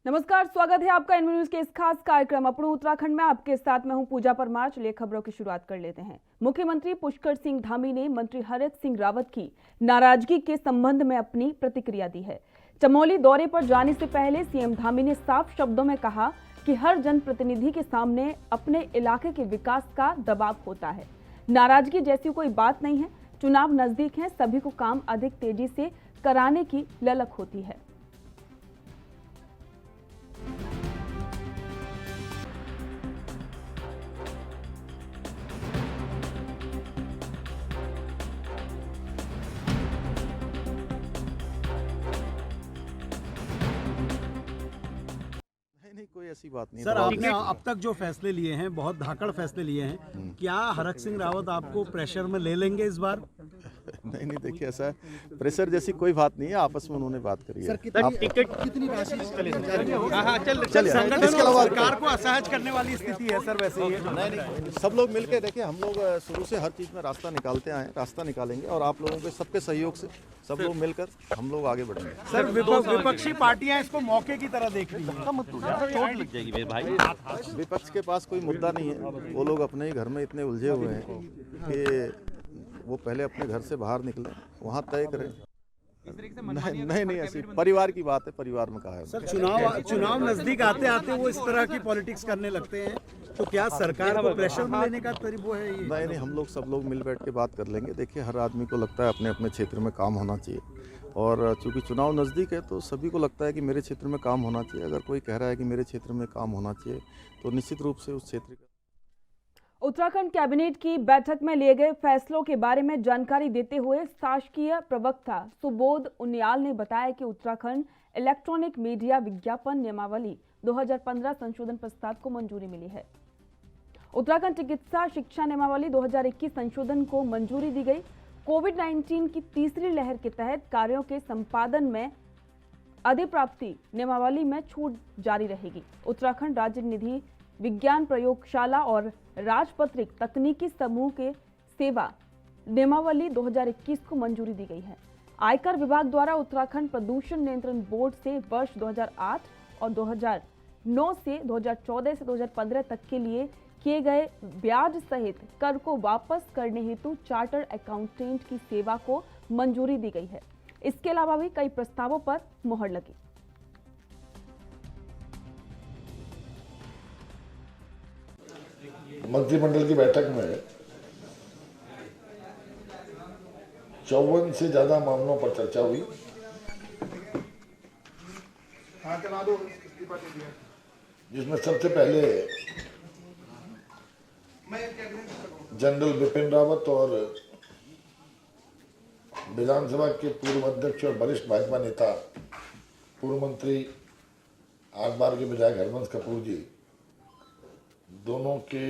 नमस्कार, स्वागत है आपका एनवी न्यूज के इस खास कार्यक्रम अपनों उत्तराखंड में। आपके साथ मैं हूं पूजा परमार। चलिए खबरों की शुरुआत कर लेते हैं। मुख्यमंत्री पुष्कर सिंह धामी ने मंत्री हरक सिंह रावत की नाराजगी के संबंध में अपनी प्रतिक्रिया दी है। चमोली दौरे पर जाने से पहले सीएम धामी ने साफ शब्दों में कहा कि हर जनप्रतिनिधि के सामने अपने इलाके के विकास का दबाव होता है। नाराजगी जैसी कोई बात नहीं है। चुनाव नजदीक है, सभी को काम अधिक तेजी से कराने की ललक होती है। नहीं, कोई ऐसी बात नहीं सर, आपने अब तक जो फैसले लिए हैं, बहुत धाकड़ फैसले लिए हैं, क्या हरक सिंह रावत आपको प्रेशर में ले लेंगे इस बार? नहीं, देखिए ऐसा प्रेशर जैसी कोई बात नहीं है, आपस में उन्होंने बात करी है। टिकट कितनी राशि सरकार को असहज करने वाली स्थिति है सर, वैसे ही नहीं, सब लोग मिलकर देखिए, हम लोग शुरू से हर चीज में रास्ता निकालते आए, रास्ता निकालेंगे और आप लोगों के सबके सहयोग से सब लोग मिलकर हम लोग आगे बढ़ेंगे। सर, विपक्षी पार्टियां इसको मौके की तरह देख रही हैं। चोट लग जाएगी मेरे भाई। विपक्ष के पास कोई मुद्दा नहीं है, वो लोग अपने ही घर में इतने उलझे हुए हैं कि वो पहले अपने घर से बाहर निकले, वहाँ तय करें। नहीं, ऐसी परिवार की बात है, परिवार में कहा है। सर, चुनाव नजदीक आते आते वो इस तरह की पॉलिटिक्स करने लगते हैं, तो क्या सरकार को प्रेशर में लेने का तरीका है ये? नहीं, हम लोग सब लोग मिल बैठ के बात कर लेंगे। देखिए, हर आदमी को लगता है अपने अपने क्षेत्र में काम होना चाहिए, और चूंकि चुनाव नज़दीक है तो सभी को लगता है कि मेरे क्षेत्र में काम होना चाहिए। अगर कोई कह रहा है कि मेरे क्षेत्र में काम होना चाहिए तो निश्चित रूप से उस क्षेत्र का। उत्तराखंड कैबिनेट की बैठक में लिए गए फैसलों के बारे में जानकारी देते हुए शासकीय प्रवक्ता सुबोध उनियाल ने बताया कि उत्तराखंड इलेक्ट्रॉनिक मीडिया विज्ञापन नियमावली 2015 संशोधन प्रस्ताव को मंजूरी मिली है। उत्तराखंड चिकित्सा शिक्षा नियमावली 2021 संशोधन को मंजूरी दी गई। कोविड-19 की तीसरी लहर के तहत कार्यों के संपादन में अधिप्राप्ति नियमावली में छूट जारी रहेगी। उत्तराखंड राज्य निधि विज्ञान प्रयोगशाला और राजपत्रित तकनीकी समूह के सेवा नियमावली 2021 को मंजूरी दी गई है। आयकर विभाग द्वारा उत्तराखंड प्रदूषण नियंत्रण बोर्ड से वर्ष 2008 और 2009 से 2014 से 2015 तक के लिए किए गए ब्याज सहित कर को वापस करने हेतु चार्टर अकाउंटेंट की सेवा को मंजूरी दी गई है। इसके अलावा भी कई प्रस्तावों पर मुहर लगी। मंत्रिमंडल की बैठक में 54 से ज्यादा मामलों पर चर्चा हुई, जिसमें सबसे पहले जनरल बिपिन रावत और विधानसभा के पूर्व अध्यक्ष और वरिष्ठ भाजपा नेता पूर्व मंत्री 8 बार के विधायक हरवंश कपूर जी दोनों के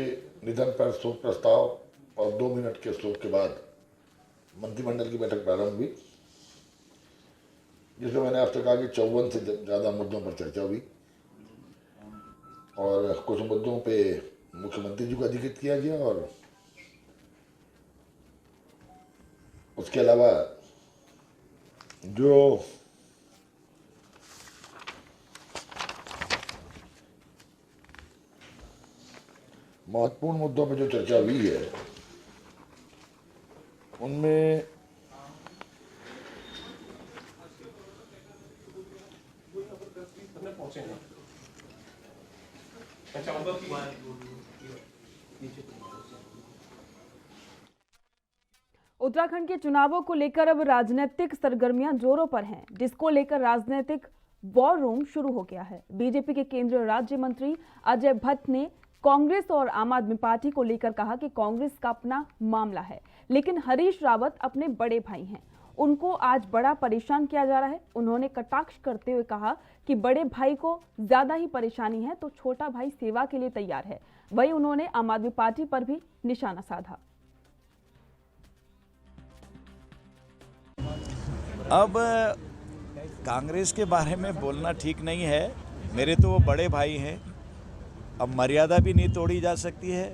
निधन पर शोक प्रस्ताव और 2 मिनट के शोक के बाद मंत्रिमंडल की बैठक प्रारंभ हुई, जिसमें मैंने आपसे कहा कि 54 से ज़्यादा मुद्दों पर चर्चा हुई और कुछ मुद्दों पे मुख्यमंत्री जी को अधिकृत किया गया और उसके अलावा जो महत्वपूर्ण मुद्दों पर जो चर्चा हुई है उनमें उत्तराखंड के चुनावों को लेकर अब राजनीतिक सरगर्मियां जोरों पर हैं, जिसको लेकर राजनीतिक वॉर रूम शुरू हो गया है। बीजेपी के केंद्रीय राज्य मंत्री अजय भट्ट ने कांग्रेस और आम आदमी पार्टी को लेकर कहा कि कांग्रेस का अपना मामला है, लेकिन हरीश रावत अपने बड़े भाई हैं, उनको आज बड़ा परेशान किया जा रहा है। उन्होंने कटाक्ष करते हुए कहा कि बड़े भाई को ज्यादा ही परेशानी है तो छोटा भाई सेवा के लिए तैयार है। वहीं उन्होंने आम आदमी पार्टी पर भी निशाना साधा। अब कांग्रेस के बारे में बोलना ठीक नहीं है, मेरे तो वो बड़े भाई हैं, अब मर्यादा भी नहीं तोड़ी जा सकती है।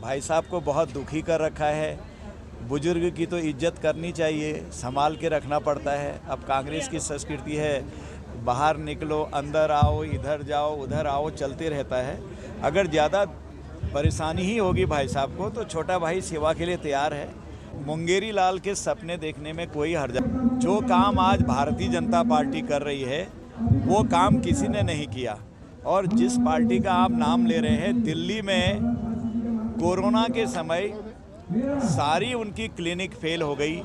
भाई साहब को बहुत दुखी कर रखा है, बुजुर्ग की तो इज्जत करनी चाहिए, संभाल के रखना पड़ता है। अब कांग्रेस की संस्कृति है बाहर निकलो, अंदर आओ, इधर जाओ, उधर आओ, चलते रहता है। अगर ज़्यादा परेशानी ही होगी भाई साहब को तो छोटा भाई सेवा के लिए तैयार है। मुंगेरी लाल के सपने देखने में कोई हर्ज नहीं। जो काम आज भारतीय जनता पार्टी कर रही है वो काम किसी ने नहीं किया। और जिस पार्टी का आप नाम ले रहे हैं, दिल्ली में कोरोना के समय सारी उनकी क्लिनिक फेल हो गई,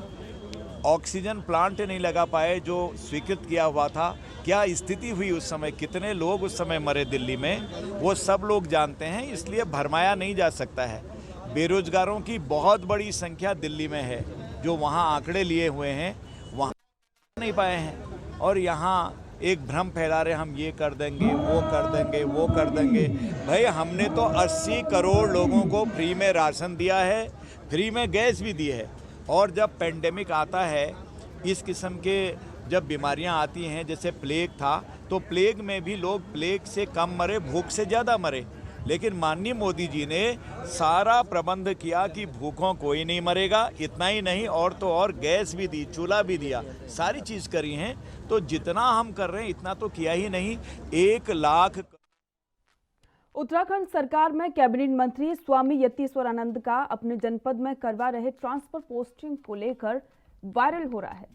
ऑक्सीजन प्लांट नहीं लगा पाए जो स्वीकृत किया हुआ था। क्या स्थिति हुई उस समय, कितने लोग उस समय मरे दिल्ली में, वो सब लोग जानते हैं, इसलिए भरमाया नहीं जा सकता है। बेरोजगारों की बहुत बड़ी संख्या दिल्ली में है, जो वहाँ आंकड़े लिए हुए हैं वहाँ नहीं पाए हैं, और यहाँ एक भ्रम फैला रहे हम ये कर देंगे, वो कर देंगे, वो कर देंगे। भाई हमने तो 80 करोड़ लोगों को फ्री में राशन दिया है, फ्री में गैस भी दी है। और जब पेंडेमिक आता है, इस किस्म के जब बीमारियां आती हैं, जैसे प्लेग था, तो प्लेग में भी लोग प्लेग से कम मरे, भूख से ज़्यादा मरे। लेकिन माननीय मोदी जी ने सारा प्रबंध किया कि भूखों कोई नहीं मरेगा। इतना ही नहीं, और तो और गैस भी दी, चूल्हा भी दिया, सारी चीज़ करी हैं। तो जितना हम कर रहे हैं इतना तो किया ही नहीं। 1 लाख। उत्तराखंड सरकार में कैबिनेट मंत्री स्वामी यतीश्वरानंद का अपने जनपद में करवा रहे ट्रांसफर पोस्टिंग को लेकर वायरल हो रहा है,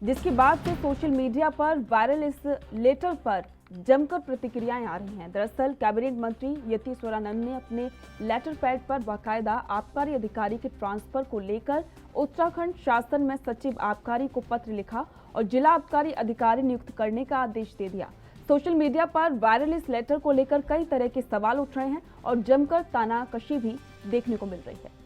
जिसके बाद से सोशल मीडिया पर वायरल इस लेटर पर जमकर प्रतिक्रियाएं आ रही हैं। दरअसल कैबिनेट मंत्री यतीश्वरानंद ने अपने लेटर पैड पर बाकायदा आबकारी अधिकारी के ट्रांसफर को लेकर उत्तराखंड शासन में सचिव आबकारी को पत्र लिखा और जिला आबकारी अधिकारी नियुक्त करने का आदेश दे दिया। सोशल मीडिया पर वायरल इस लेटर को लेकर कई तरह के सवाल उठ रहे हैं और जमकर तानाकशी भी देखने को मिल रही है।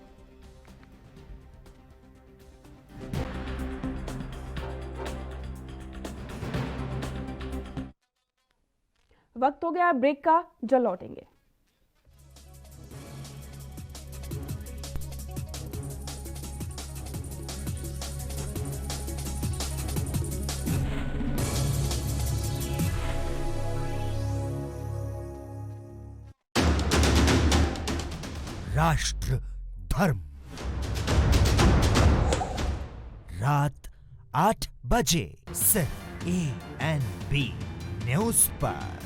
वक्त हो गया ब्रेक का, जल्द लौटेंगे। राष्ट्र धर्म, रात 8 बजे सिर्फ ANB न्यूज पर।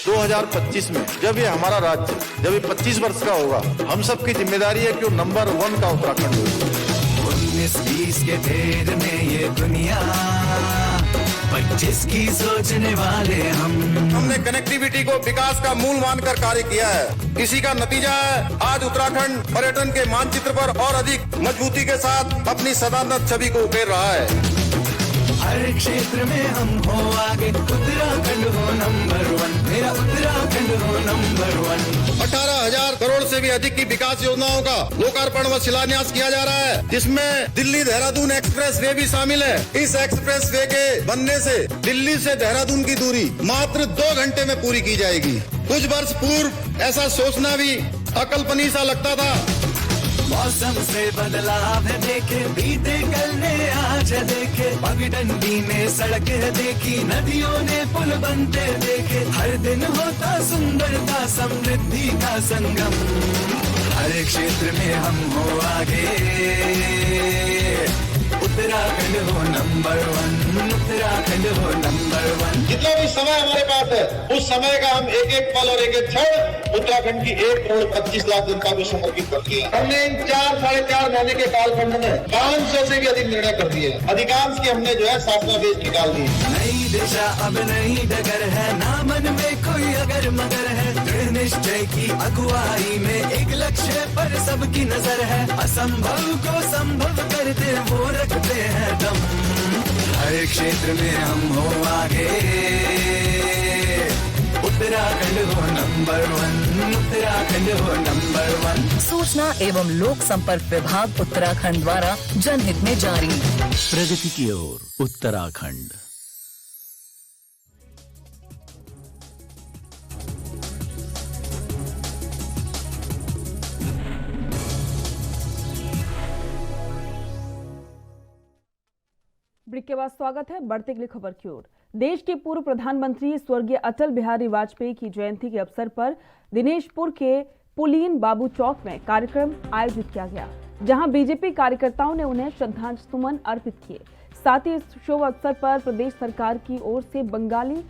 2025 में जब ये हमारा राज्य, जब ये 25 वर्ष का होगा, हम सबकी जिम्मेदारी है कि वो नंबर 1 का उत्तराखंड हो। 19-20 के फेर में ये दुनिया 25 की सोचने वाले हमने कनेक्टिविटी को विकास का मूल मानकर कार्य किया है। इसी का नतीजा है आज उत्तराखंड पर्यटन के मानचित्र पर और अधिक मजबूती के साथ अपनी सदानत छवि को उकेर रहा है। हर क्षेत्र में हम हो आगे, उत्तराखंड हो नंबर 1, मेरा उत्तराखंड हो नंबर 1। 18,000 करोड़ से भी अधिक की विकास योजनाओं का लोकार्पण व शिलान्यास किया जा रहा है, जिसमें दिल्ली देहरादून एक्सप्रेस वे भी शामिल है। इस एक्सप्रेस वे के बनने से दिल्ली से देहरादून की दूरी मात्र 2 घंटे में पूरी की जाएगी। कुछ वर्ष पूर्व ऐसा सोचना भी अकल्पनीय सा लगता था। मौसम से बदलाव है देखे, बीते कल ने आज देखे, पगडंडी में सड़क देखी, नदियों ने पुल बनते देखे, हर दिन होता सुंदरता समृद्धि का संगम। हर क्षेत्र में हम हो आगे, उत्तराखंड हो नंबर 1, उत्तराखंड हो नंबर 1। जितना भी समय हमारे पास है, उस समय का हम एक एक पल और एक एक क्षण उत्तराखंड की 1 करोड़ 25 लाख जनता को समर्पित कर दिया। हमने इन 4-4.5 महीने के कालखंड में 500 से भी अधिक निर्णय कर दिए। अधिकांश की हमने जो है शासनादेश निकाल दिए। नई दिशा अब नई डगर है, ना मन में कोई अगर मगर है, दृढ़ निश्चय की अगुवाई में एक लक्ष्य पर सबकी नजर है। असंभव को संभव करते वो रखते हैं दम। हर क्षेत्र में हम हो आगे, उत्तराखंड हो नंबर 1, उत्तराखंड हो नंबर 1। सूचना एवं लोक संपर्क विभाग उत्तराखंड द्वारा जनहित में जारी। प्रगति की ओर उत्तराखंड। ब्रेक के बाद स्वागत है, बढ़ते अगली खबर की ओर। देश के पूर्व प्रधानमंत्री स्वर्गीय अटल बिहारी वाजपेयी की जयंती के अवसर पर दिनेशपुर के पुलीन बाबू चौक में कार्यक्रम आयोजित किया गया, जहां बीजेपी कार्यकर्ताओं ने उन्हें श्रद्धांजलि सुमन अर्पित किए। साथ ही इस शुभ अवसर पर प्रदेश सरकार की ओर से बंगाली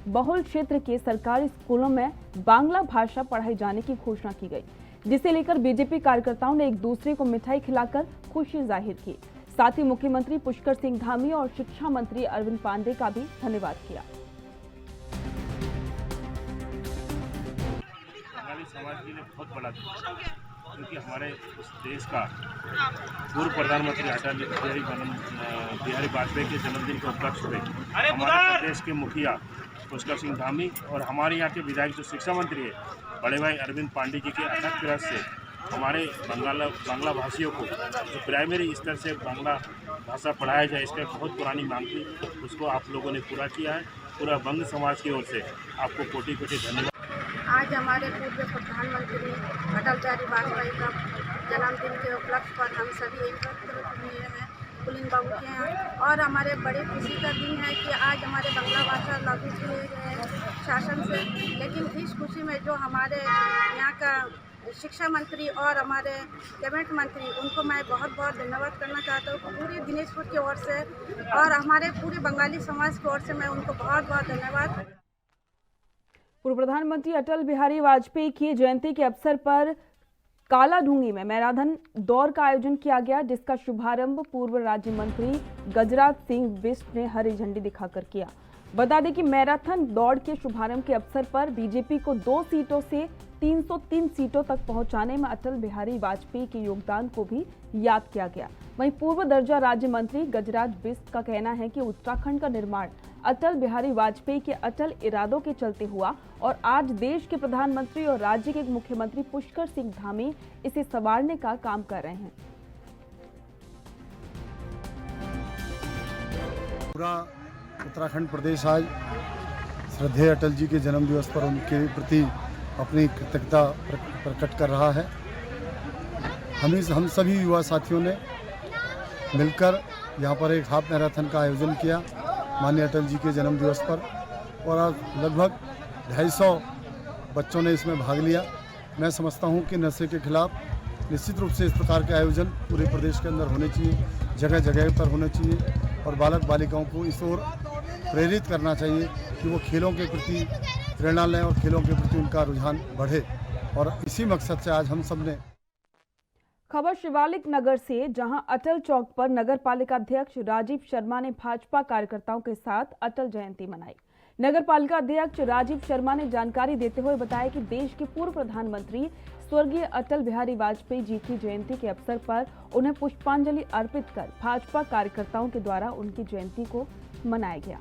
बहुल क्षेत्र के सरकारी स्कूलों में बांग्ला भाषा पढ़ाई जाने की घोषणा की गई, जिसे लेकर बीजेपी कार्यकर्ताओं ने एक दूसरे को मिठाई खिलाकर खुशी जाहिर की। साथ ही मुख्यमंत्री पुष्कर सिंह धामी और शिक्षा मंत्री अरविंद पांडे का भी धन्यवाद किया। बंगाली समाज के लिए बहुत बड़ा दिन है, क्योंकि हमारे इस देश का पूर्व प्रधानमंत्री अटल बिहारी वाजपेयी के जन्मदिन के उपलक्ष्य में हमारे प्रदेश के मुखिया पुष्कर सिंह धामी और हमारे यहाँ के विधायक जो शिक्षा मंत्री है बड़े भाई अरविंद पांडे जी के अथक प्रयास से हमारे बांग्ला भाषियों को जो प्राइमरी स्तर से बांग्ला भाषा पढ़ाया जाए, इसका बहुत पुरानी मांग थी, उसको आप लोगों ने पूरा किया है। पूरा बंग समाज की ओर से आपको कोटि कोटि धन्यवाद। आज हमारे पूर्व प्रधानमंत्री अटल बिहारी वाजपेयी का जन्मदिन के उपलक्ष्य पर हम सभी एकत्र हुए हैं पुलिंग बाबू के यहाँ, और हमारे बड़े खुशी का दिन है कि आज हमारे बांग्ला भाषा लागू किए गए हैं शासन से। लेकिन इस खुशी में जो हमारे यहाँ का शिक्षा मंत्री और हमारे कैबिनेट मंत्री, उनको मैं बहुत बहुत धन्यवाद करना चाहता हूँ पूरे दिनेशपुर की ओर से, और हमारे पूरे बंगाली समाज की ओर से मैं उनको बहुत बहुत धन्यवाद। पूर्व प्रधानमंत्री अटल बिहारी वाजपेयी की जयंती के अवसर पर कालाढूंगी में मैराथन दौड़ का आयोजन किया गया, जिसका शुभारंभ पूर्व राज्य मंत्री गजराज सिंह बिष्ट ने हरी झंडी दिखाकर किया। बता दें कि मैराथन दौड़ के शुभारंभ के अवसर पर बीजेपी को 2 सीटों से 303 सीटों तक पहुंचाने में अटल बिहारी वाजपेयी के योगदान को भी याद किया गया। वहीं पूर्व दर्जा राज्य मंत्री गजराज बिष्ट का कहना है कि उत्तराखंड का निर्माण अटल बिहारी वाजपेयी के अटल इरादों के चलते हुआ, और आज देश के प्रधानमंत्री और राज्य के मुख्यमंत्री पुष्कर सिंह धामी इसे संवारने का काम कर रहे हैं। पूरा उत्तराखंड प्रदेश आज श्रद्धेय अटल जी के जन्म दिवस पर उनके प्रति अपनी कृतज्ञता प्रकट कर रहा है। हम सभी युवा साथियों ने मिलकर यहाँ पर एक हाफ मैराथन का आयोजन किया माननीय अटल जी के जन्म दिवस पर, और आज लगभग 250 बच्चों ने इसमें भाग लिया। मैं समझता हूँ कि नशे के खिलाफ निश्चित रूप से इस प्रकार के आयोजन पूरे प्रदेश के अंदर होने चाहिए, जगह जगह पर होने चाहिए, और बालक बालिकाओं को इस ओर प्रेरित करना चाहिए कि वो खेलों के प्रति प्रेरणा लें और खेलों के प्रति उनका रुझान बढ़े, और इसी मकसद से आज हम सब ने। खबर शिवालिक नगर से, जहां अटल चौक पर नगर पालिका अध्यक्ष राजीव शर्मा ने भाजपा कार्यकर्ताओं के साथ अटल जयंती मनाई। नगर पालिका अध्यक्ष राजीव शर्मा ने जानकारी देते हुए बताया कि देश के पूर्व प्रधानमंत्री स्वर्गीय अटल बिहारी वाजपेयी जी की जयंती के अवसर पर उन्हें पुष्पांजलि अर्पित कर भाजपा कार्यकर्ताओं के द्वारा उनकी जयंती को मनाया गया।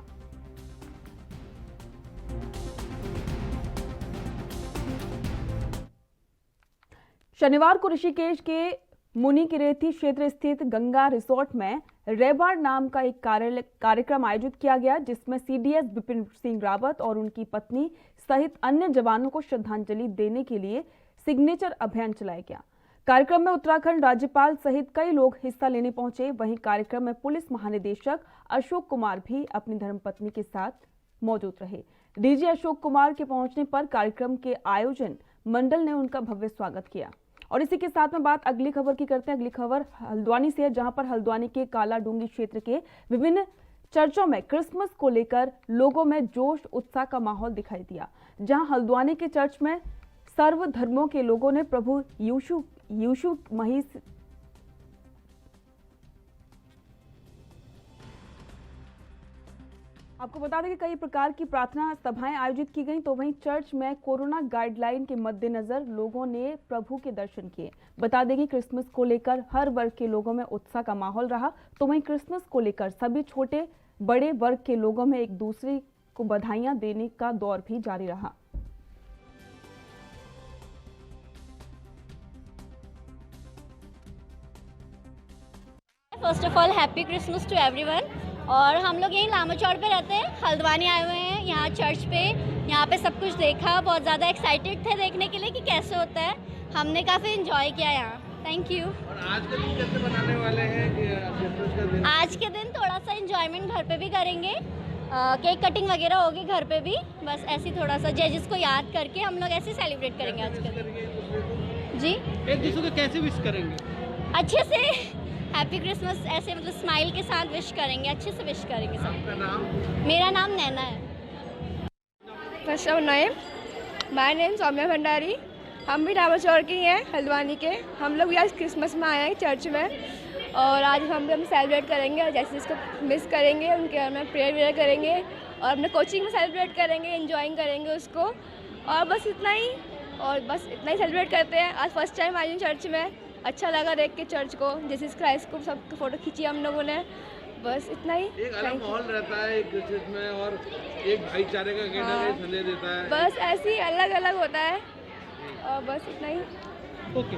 शनिवार को ऋषिकेश के मुनिकिरेती क्षेत्र स्थित गंगा रिसोर्ट में रेबार नाम का एक कार्यक्रम आयोजित किया गया, जिसमें सीडीएस बिपिन सिंह रावत और उनकी पत्नी सहित अन्य जवानों को श्रद्धांजलि देने के लिए सिग्नेचर अभियान चलाया गया। कार्यक्रम में उत्तराखंड राज्यपाल सहित कई लोग हिस्सा लेने पहुंचे। वहीं कार्यक्रम में पुलिस महानिदेशक अशोक कुमार भी अपनी धर्मपत्नी के साथ मौजूद रहे। डीजी अशोक कुमार के पहुंचने पर कार्यक्रम के आयोजन मंडल ने उनका भव्य स्वागत किया। और इसी के साथ में बात अगली खबर की करते हैं। अगली खबर हल्द्वानी से है, जहां पर हल्द्वानी के कालाडूंगी क्षेत्र के विभिन्न चर्चों में क्रिसमस को लेकर लोगों में जोश उत्साह का माहौल दिखाई दिया। जहां हल्द्वानी के चर्च में सर्व धर्मों के लोगों ने प्रभु यीशु मसीह आपको बता दें कि कई प्रकार की प्रार्थना सभाएं आयोजित की गईं, तो वहीं चर्च में कोरोना गाइडलाइन के मद्देनजर लोगों ने प्रभु के दर्शन किए। बता दें कि क्रिसमस को लेकर हर वर्ग के लोगों में उत्साह का माहौल रहा, तो वहीं क्रिसमस को लेकर सभी छोटे बड़े वर्ग के लोगों में एक दूसरे को बधाइयां देने का दौर भी जारी रहा। First of all happy Christmas to everyone. और हम लोग यहीं लामा चौड़ पे रहते हैं, हल्द्वानी आए हुए हैं यहाँ चर्च पे। यहाँ पे सब कुछ देखा, बहुत ज़्यादा एक्साइटेड थे देखने के लिए कि कैसे होता है। हमने काफ़ी एंजॉय किया यहाँ। Thank you. और आज का दिन कैसे मनाने वाले हैं? आज के दिन थोड़ा सा एंजॉयमेंट घर पे भी करेंगे, केक कटिंग वगैरह होगी घर पे भी, बस ऐसे थोड़ा सा जजेस को याद करके हम लोग ऐसे सेलिब्रेट करेंगे आज का दिन। जी, एक दूसरे को कैसे विश करेंगे? अच्छे से हैप्पी क्रिसमस ऐसे मतलब स्माइल के साथ विश करेंगे, अच्छे से विश करेंगे सब। आपका नाम? मेरा नाम नैना है। My name Saumya Bhandari. हम भी रामाचौर के ही हैं, हल्द्वानी के। हम लोग भी आज क्रिसमस में आए हैं चर्च में, और आज हम सेलिब्रेट करेंगे और जैसे इसको मिस करेंगे उनके में प्रेयर वेयर करेंगे और अपने कोचिंग में सेलिब्रेट करेंगे, एंजॉइंग करेंगे उसको, और बस इतना ही सेलिब्रेट करते हैं। आज फर्स्ट टाइम आई हूँ चर्च में, अच्छा लगा देख के चर्च को, जीसस क्राइस्ट को सब फोटो खींची हम लोगों ने, बस इतना ही। एक अलग माहौल रहता है एक चर्च में और एक भाईचारे का कहना संदेश देता है। बस ऐसे ही अलग अलग होता है और बस इतना ही। Okay,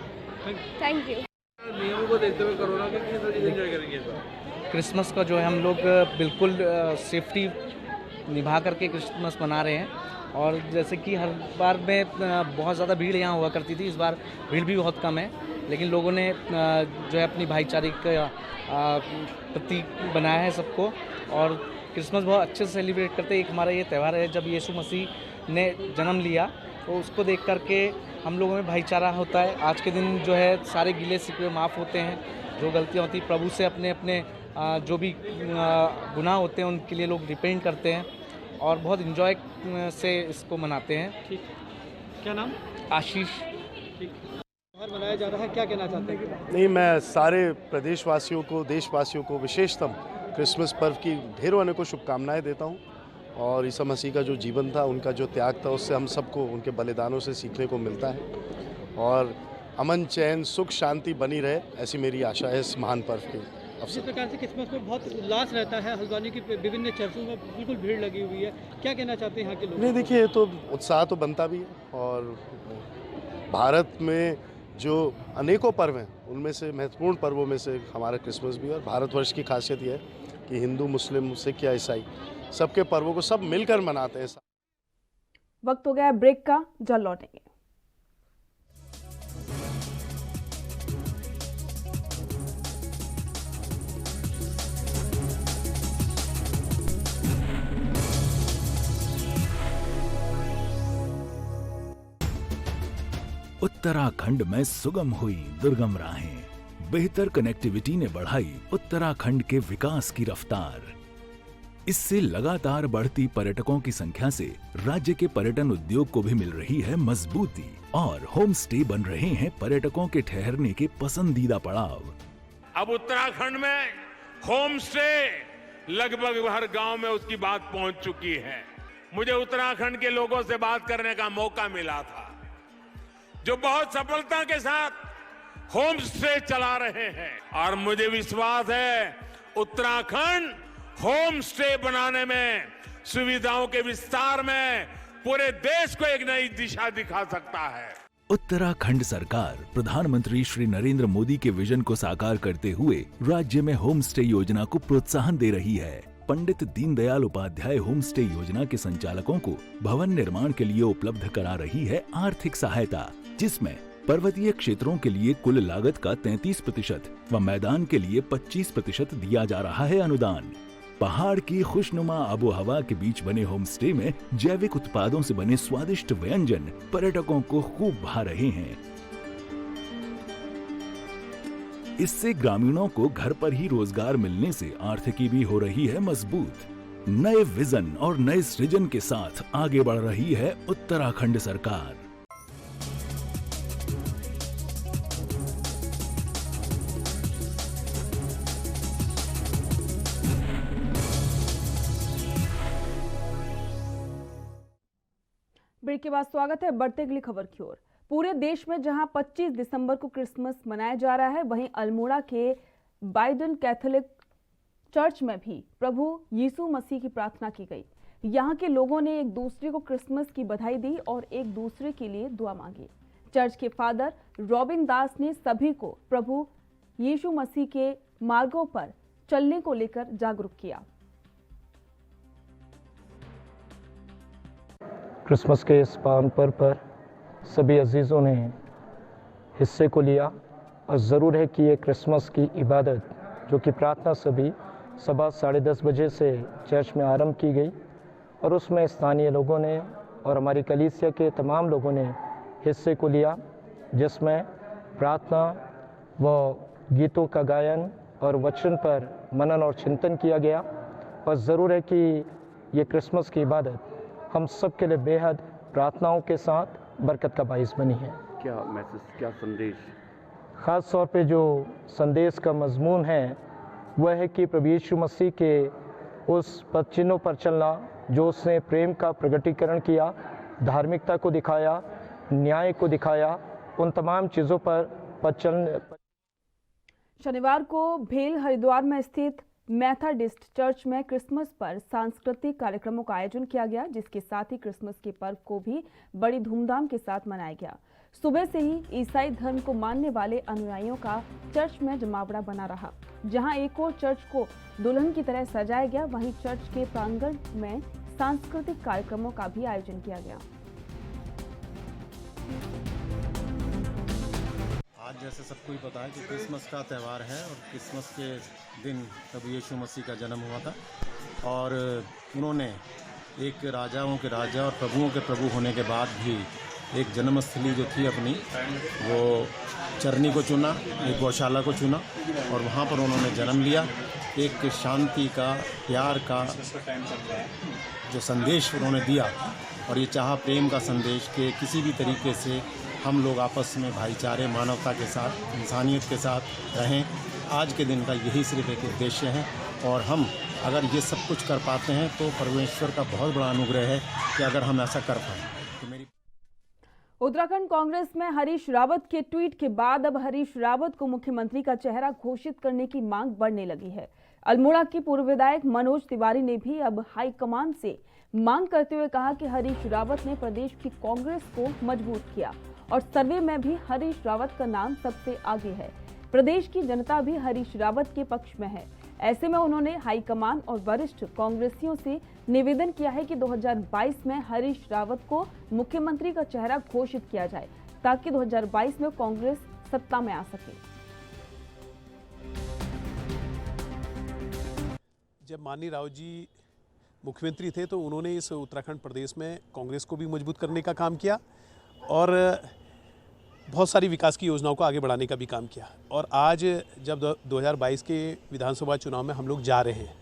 thank you. नियमों को देखते हुए कोरोना के किस तरीके से एंजॉय करेंगे इस बार? क्रिसमस का जो है हम लोग बिल्कुल सेफ्टी निभा करके क्रिसमस मना रहे हैं, और जैसे कि हर बार में बहुत ज़्यादा भीड़ यहाँ हुआ करती थी, इस बार भीड़ भी बहुत कम है, लेकिन लोगों ने जो है अपनी भाईचारे का प्रतीक बनाया है सबको, और क्रिसमस बहुत अच्छे से सेलिब्रेट करते हैं। एक हमारा ये त्यौहार है जब यीशु मसीह ने जन्म लिया, तो उसको देख करके हम लोगों में भाईचारा होता है। आज के दिन जो है सारे गिले शिकवे माफ़ होते हैं, जो गलतियाँ होती प्रभु से अपने अपने जो भी गुनाह होते हैं उनके लिए लोग रिपेंट करते हैं, और बहुत इन्जॉय से इसको मनाते हैं। ठीक, क्या नाम? आशीष। ठीक, त्यौहार मनाया जा रहा है, क्या कहना चाहते हैं? नहीं, मैं सारे प्रदेशवासियों को, देशवासियों को विशेषतम क्रिसमस पर्व की ढेरों अनेकों शुभकामनाएं देता हूं, और ईसा मसीह का जो जीवन था, उनका जो त्याग था, उससे हम सबको उनके बलिदानों से सीखने को मिलता है, और अमन, चैन, सुख, शांति बनी रहे, ऐसी मेरी आशा है इस महान पर्व के अवसर। जिस प्रकार से क्रिसमस में बहुत उल्लास रहता है, हल्द्वानी की विभिन्न चर्चों में बिल्कुल भीड़ लगी हुई है, क्या कहना चाहते हैं यहाँ के लोग? नहीं, देखिए, ये तो उत्साह तो बनता भी है, और भारत में जो अनेकों पर्व हैं उनमें से महत्वपूर्ण पर्वों में से हमारा क्रिसमस भी है। और भारतवर्ष की खासियत यह है कि हिंदू, मुस्लिम, सिख या ईसाई सबके पर्वों को सब मिलकर मनाते हैं। वक्त हो गया ब्रेक का, जल्द लौटेंगे। उत्तराखंड में सुगम हुई दुर्गम राहें, बेहतर कनेक्टिविटी ने बढ़ाई उत्तराखंड के विकास की रफ्तार। इससे लगातार बढ़ती पर्यटकों की संख्या से राज्य के पर्यटन उद्योग को भी मिल रही है मजबूती, और होम स्टे बन रहे हैं पर्यटकों के ठहरने के पसंदीदा पड़ाव। अब उत्तराखंड में होम स्टे लगभग हर गांव में उसकी बात पहुंच चुकी है। मुझे उत्तराखंड के लोगों से बात करने का मौका मिला था, जो बहुत सफलता के साथ होम स्टे चला रहे हैं, और मुझे विश्वास है उत्तराखंड होम स्टे बनाने में, सुविधाओं के विस्तार में पूरे देश को एक नई दिशा दिखा सकता है। उत्तराखंड सरकार प्रधानमंत्री श्री नरेंद्र मोदी के विजन को साकार करते हुए राज्य में होम स्टे योजना को प्रोत्साहन दे रही है। पंडित दीनदयाल उपाध्याय होम स्टे योजना के संचालकों को भवन निर्माण के लिए उपलब्ध करा रही है आर्थिक सहायता, जिसमें पर्वतीय क्षेत्रों के लिए कुल लागत का 33% व मैदान के लिए 25% दिया जा रहा है अनुदान। पहाड़ की खुशनुमा आबो हवा के बीच बने होम स्टे में जैविक उत्पादों से बने स्वादिष्ट व्यंजन पर्यटकों को खूब भा रहे हैं। इससे ग्रामीणों को घर पर ही रोजगार मिलने से आर्थिकी भी हो रही है मजबूत। नए विजन और नए सृजन के साथ आगे बढ़ रही है उत्तराखंड सरकार। ब्रेक के बाद स्वागत है, बढ़ते अगली खबर की ओर। पूरे देश में जहां 25 दिसंबर को क्रिसमस मनाया जा रहा है, वहीं अल्मोड़ा के बाइडन कैथोलिक चर्च में भी प्रभु यीशु मसीह की प्रार्थना की गई। यहां के लोगों ने एक दूसरे को क्रिसमस की बधाई दी और एक दूसरे के लिए दुआ मांगी। चर्च के फादर रॉबिन दास ने सभी को प्रभु यीशु मसीह के मार्गों पर चलने को लेकर जागरूक किया। क्रिसमस के इस पावन पर्व पर सभी अजीज़ों ने हिस्से को लिया, और ज़रूर है कि ये क्रिसमस की इबादत, जो कि प्रार्थना सभी सुबह 10:30 बजे से चर्च में आरंभ की गई, और उसमें स्थानीय लोगों ने और हमारी कलीसिया के तमाम लोगों ने हिस्से को लिया, जिसमें प्रार्थना व गीतों का गायन और वचन पर मनन और चिंतन किया गया। और ज़रूर है कि ये क्रिसमस की इबादत हम सब के लिए बेहद प्रार्थनाओं के साथ बरकत का बाइस बनी है। क्या मैसेज, क्या संदेश? ख़ास तौर पे जो संदेश का मजमून है वह है कि प्रभु यीशु मसीह के उस पद चिन्हों पर चलना जो उसने प्रेम का प्रगटीकरण किया, धार्मिकता को दिखाया, न्याय को दिखाया, उन तमाम चीज़ों पर चलने। शनिवार को भेल हरिद्वार में स्थित मेथोडिस्ट चर्च में क्रिसमस पर सांस्कृतिक कार्यक्रमों का आयोजन किया गया, जिसके साथ ही क्रिसमस के पर्व को भी बड़ी धूमधाम के साथ मनाया गया। सुबह से ही ईसाई धर्म को मानने वाले अनुयायियों का चर्च में जमावड़ा बना रहा। जहां एक और चर्च को दुल्हन की तरह सजाया गया, वहीं चर्च के प्रांगण में सांस्कृतिक कार्यक्रमों का भी आयोजन किया गया। आज जैसे सबको ही पता है कि क्रिसमस का त्यौहार है और क्रिसमस के दिन प्रभु यीशु मसीह का जन्म हुआ था और उन्होंने एक राजाओं के राजा और प्रभुओं के प्रभु होने के बाद भी एक जन्मस्थली जो थी अपनी, वो चरनी को चुना, एक गौशाला को चुना और वहाँ पर उन्होंने जन्म लिया। एक शांति का, प्यार का जो संदेश उन्होंने दिया और ये चाहा प्रेम का संदेश कि किसी भी तरीके से हम लोग आपस में भाईचारे, मानवता के साथ, इंसानियत के साथ रहें। आज के दिन का यही सिर्फ एक उद्देश्य है और हम अगर ये सब कुछ कर पाते हैं तो परमेश्वर का बहुत बड़ा अनुग्रह है कि अगर हम ऐसा कर पाएँ। तो मेरी उत्तराखंड कांग्रेस में हरीश रावत के ट्वीट के बाद अब हरीश रावत को मुख्यमंत्री का चेहरा घोषित करने की मांग बढ़ने लगी है। अल्मोड़ा के पूर्व विधायक मनोज तिवारी ने भी अब हाईकमान से मांग करते हुए कहा कि हरीश रावत ने प्रदेश की कांग्रेस को मजबूत किया और सर्वे में भी हरीश रावत का नाम सबसे आगे है। प्रदेश की जनता भी हरीश रावत के पक्ष में है। ऐसे में उन्होंने हाईकमान और वरिष्ठ कांग्रेसियों से निवेदन किया है कि 2022 में हरीश रावत को मुख्यमंत्री का चेहरा घोषित किया जाए ताकि 2022 में कांग्रेस सत्ता में आ सके। जब माननीय राव जी मुख्यमंत्री थे तो उन्होंने इस उत्तराखंड प्रदेश में कांग्रेस को भी मजबूत करने का काम किया और बहुत सारी विकास की योजनाओं को आगे बढ़ाने का भी काम किया। और आज जब 2022 के विधानसभा चुनाव में हम लोग जा रहे हैं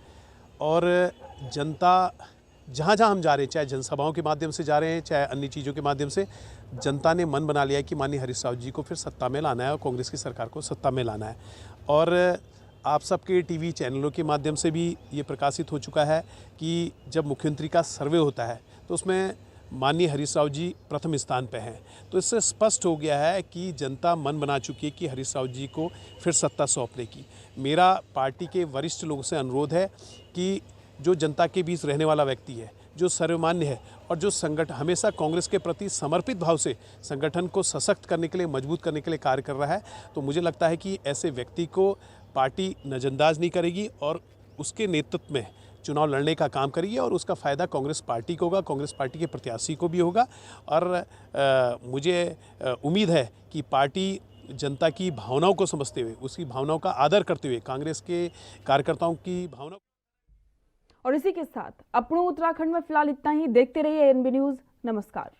और जनता जहाँ जहाँ हम जा रहे हैं, चाहे जनसभाओं के माध्यम से जा रहे हैं, चाहे अन्य चीज़ों के माध्यम से, जनता ने मन बना लिया है कि माननीय हरीश रावत जी को फिर सत्ता में लाना है और कांग्रेस की सरकार को सत्ता में लाना है। और आप सबके टीवी चैनलों के माध्यम से भी ये प्रकाशित हो चुका है कि जब मुख्यमंत्री का सर्वे होता है तो उसमें माननीय हरीश रावत जी प्रथम स्थान पे हैं। तो इससे स्पष्ट हो गया है कि जनता मन बना चुकी है कि हरीश रावत जी को फिर सत्ता सौंपने की। मेरा पार्टी के वरिष्ठ लोगों से अनुरोध है कि जो जनता के बीच रहने वाला व्यक्ति है, जो सर्वमान्य है और जो संगठन हमेशा कांग्रेस के प्रति समर्पित भाव से संगठन को सशक्त करने के लिए, मजबूत करने के लिए कार्य कर रहा है, तो मुझे लगता है कि ऐसे व्यक्ति को पार्टी नज़रअंदाज नहीं करेगी और उसके नेतृत्व में चुनाव लड़ने का काम करेगी और उसका फ़ायदा कांग्रेस पार्टी को होगा, कांग्रेस पार्टी के प्रत्याशी को भी होगा। और मुझे उम्मीद है कि पार्टी जनता की भावनाओं को समझते हुए, उसकी भावनाओं का आदर करते हुए, कांग्रेस के कार्यकर्ताओं की भावनाओं। और इसी के साथ अपनों उत्तराखंड में फिलहाल इतना ही। देखते रहिए एएनबी न्यूज़। नमस्कार।